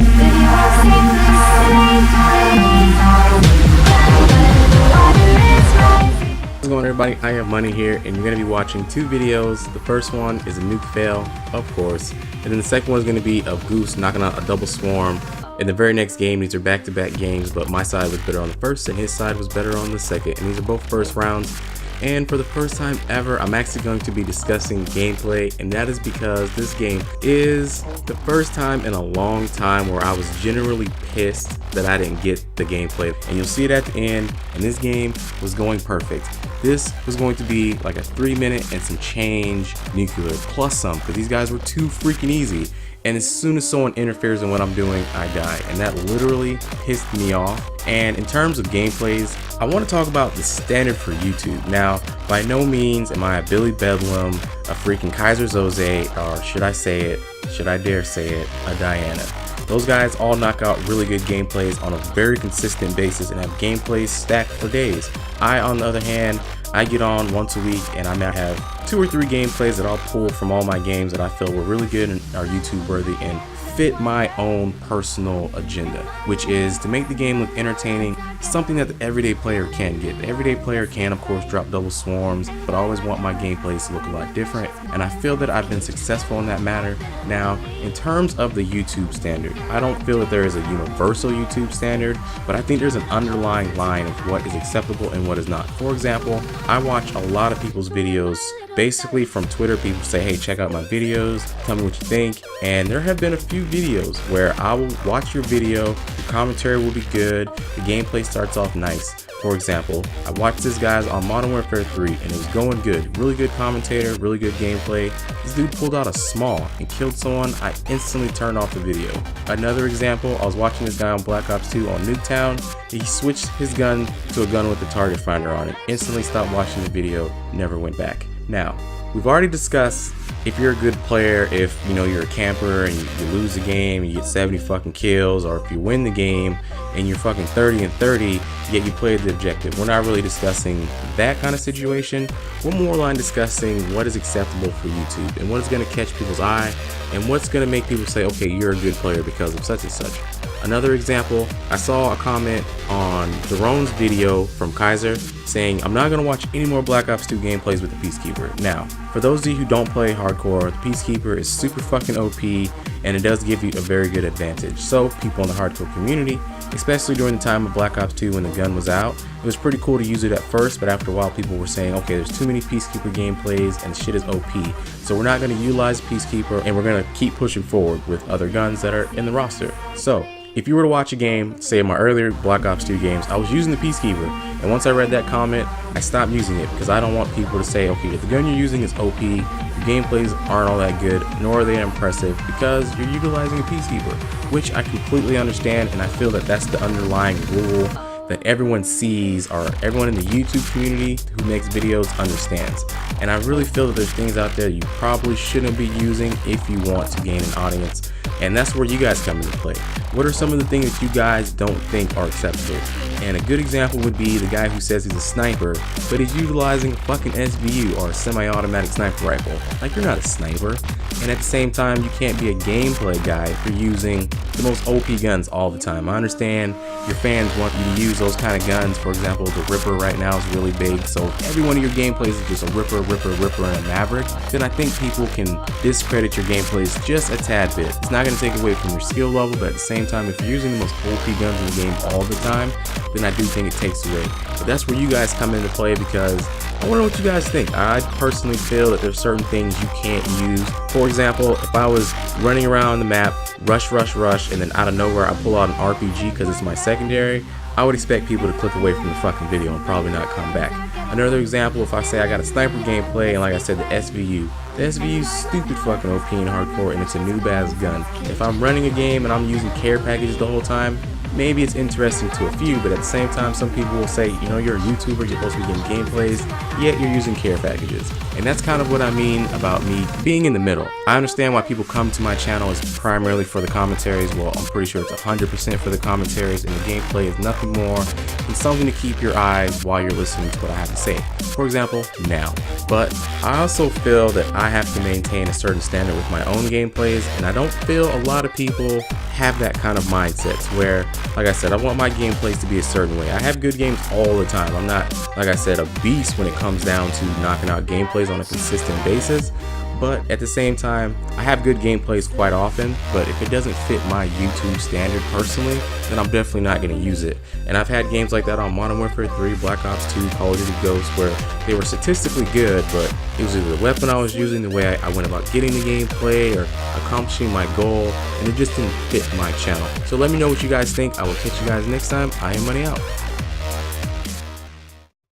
What's going on, everybody? I have Money here, and you're going to be watching two videos. The first one is a nuke fail, of course, and then the second one is going to be of Goose knocking out a double swarm. In the very next game, these are back-to-back games, but my side was better on the first and his side was better on the second, and these are both first rounds. And for the first time ever, I'm actually going to be discussing gameplay, and that is because this game is the first time in a long time where I was generally pissed that I didn't get the gameplay. And you'll see it at the end, and this game was going perfect. This was going to be like a 3-minute and some change nuclear plus some, because these guys were too freaking easy. And as soon as someone interferes in what I'm doing, I die. And that literally pissed me off. And in terms of gameplays, I want to talk about the standard for YouTube. Now, by no means am I a Billy Bedlam, a freaking Kaiser Soze, or should I say it, should I dare say it, a Diana. Those guys all knock out really good gameplays on a very consistent basis and have gameplays stacked for days. I, on the other hand, I get on once a week and I might have 2 or 3 gameplays that I'll pull from all my games that I feel were really good and are YouTube worthy and fit my own personal agenda, which is to make the game look entertaining, something that the everyday player can get. The everyday player can, of course, drop double swarms, but I always want my gameplays to look a lot different, and I feel that I've been successful in that matter. Now, in terms of the YouTube standard, I don't feel that there is a universal YouTube standard, but I think there's an underlying line of what is acceptable and what is not. For example, I watch a lot of people's videos. Basically from Twitter, people say, hey, check out my videos, tell me what you think. And there have been a few videos where I will watch your video, your commentary will be good, the gameplay starts off nice. For example, I watched this guy's on Modern Warfare 3 and it was going good. Really good commentator, really good gameplay. This dude pulled out a small and killed someone. I instantly turned off the video. Another example, I was watching this guy on Black Ops 2 on Nuketown. He switched his gun to a gun with the target finder on it. Instantly stopped watching the video, never went back. Now, we've already discussed if you're a good player, if you're a camper and you lose the game, you get 70 fucking kills, or if you win the game and you're fucking 30 and 30, yet you played the objective. We're not really discussing that kind of situation. We're more like discussing what is acceptable for YouTube and what is going to catch people's eye and what's going to make people say, okay, you're a good player because of such and such. Another example, I saw a comment on Daron's video from Kaiser saying, I'm not going to watch any more Black Ops 2 gameplays with the Peacekeeper. Now, for those of you who don't play hardcore, the Peacekeeper is super fucking OP and it does give you a very good advantage. So people in the hardcore community, especially during the time of Black Ops 2 when the gun was out, it was pretty cool to use it at first, but after a while people were saying, okay, there's too many Peacekeeper gameplays and shit is OP. So we're not going to utilize Peacekeeper and we're going to keep pushing forward with other guns that are in the roster. So if you were to watch a game, say in my earlier Black Ops 2 games, I was using the Peacekeeper, and once I read that comment, I stopped using it because I don't want people to say, okay, if the gun you're using is OP, your gameplays aren't all that good, nor are they impressive because you're utilizing a Peacekeeper, which I completely understand, and I feel that that's the underlying rule that everyone sees, or everyone in the YouTube community who makes videos understands. And I really feel that there's things out there you probably shouldn't be using if you want to gain an audience. And that's where you guys come into play. What are some of the things that you guys don't think are acceptable? And a good example would be the guy who says he's a sniper, but he's utilizing a fucking SVU or a semi-automatic sniper rifle. Like, you're not a sniper. And at the same time, you can't be a gameplay guy if you're using the most OP guns all the time. I understand your fans want you to use those kind of guns. For example, the Ripper right now is really big. So if every one of your gameplays is just a Ripper, and a Maverick, then I think people can discredit your gameplays just a tad bit. It's not going to take away from your skill level, but at the same time, if you're using the most OP guns in the game all the time, then I do think it takes away. But that's where you guys come into play, because I wonder what you guys think. I personally feel that there's certain things you can't use. For example, if I was running around the map, rush, and then out of nowhere I pull out an RPG because it's my secondary, I would expect people to click away from the fucking video and probably not come back. Another example, if I say I got a sniper gameplay and like I said, the SVU is stupid fucking OP in hardcore and it's a noob ass gun. If I'm running a game and I'm using care packages the whole time, maybe it's interesting to a few, but at the same time, some people will say, you know, you're a YouTuber, you're supposed to be getting gameplays, yet you're using care packages. And that's kind of what I mean about me being in the middle. I understand why people come to my channel is primarily for the commentaries. Well, I'm pretty sure it's 100% for the commentaries, and the gameplay is nothing more than something to keep your eyes while you're listening to what I have to say. For example, now. But I also feel that I have to maintain a certain standard with my own gameplays, and I don't feel a lot of people have that kind of mindset where, like I said, I want my gameplays to be a certain way. I have good games all the time. I'm not, like I said, a beast when it comes down to knocking out gameplays on a consistent basis. But at the same time, I have good gameplays quite often, but if it doesn't fit my YouTube standard personally, then I'm definitely not going to use it. And I've had games like that on Modern Warfare 3, Black Ops 2, Call of Duty Ghosts, where they were statistically good, but it was either the weapon I was using, the way I went about getting the gameplay, or accomplishing my goal, and it just didn't fit my channel. So let me know what you guys think. I will catch you guys next time. I am Money out.